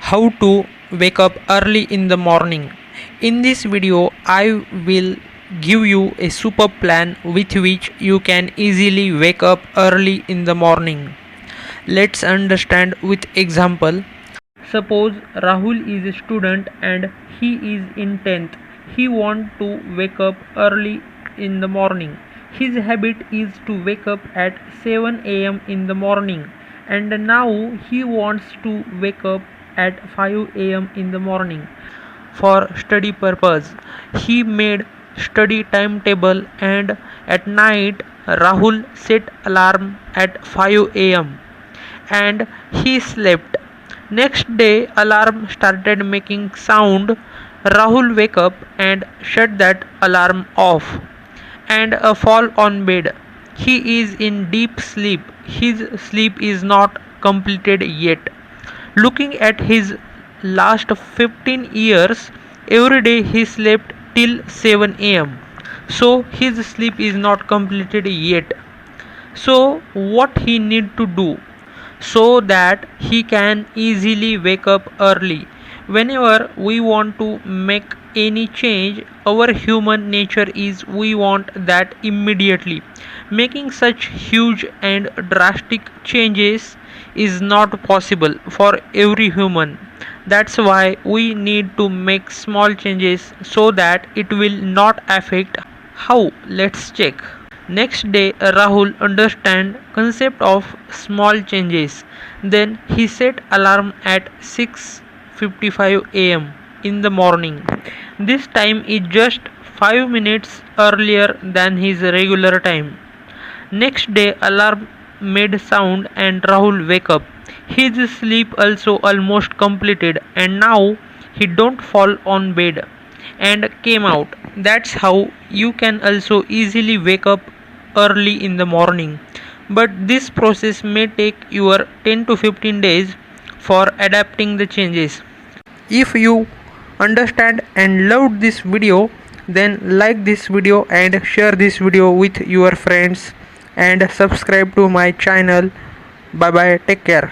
How to wake up early in the morning. In this video I will give you a super plan with which you can easily wake up early in the morning. Let's understand with example. Suppose Rahul is a student and he is in 10th. He wants to wake up early in the morning. His habit is to wake up at 7 am in the morning, and now he wants to wake up at 5 am in the morning for study purpose. He made study timetable, and at night Rahul set alarm at 5 am and he slept. Next day alarm started making sound. Rahul wake up and shut that alarm off and fall on bed. He is in deep sleep. His sleep is not completed yet. Looking at his last 15 years, every day he slept till 7 am. So his sleep is not completed yet. So what he need to do so that he can easily wake up early? Whenever we want to make any change, our human nature is we want that immediately. Making such huge and drastic changes is not possible for every human. That's why we need to make small changes so that it will not affect. How? Let's check. Next day Rahul understand concept of small changes. Then he set alarm at 6:55 am in the morning. This time is just 5 minutes earlier than his regular time. Next day alarm made sound and Rahul wake up. His sleep also almost completed, and now he don't fall on bed and came out. That's how you can also easily wake up early in the morning. But this process may take your 10 to 15 days for adapting the changes. If you understand and loved this video, then like this video and share this video with your friends and subscribe to my channel. Bye bye, take care.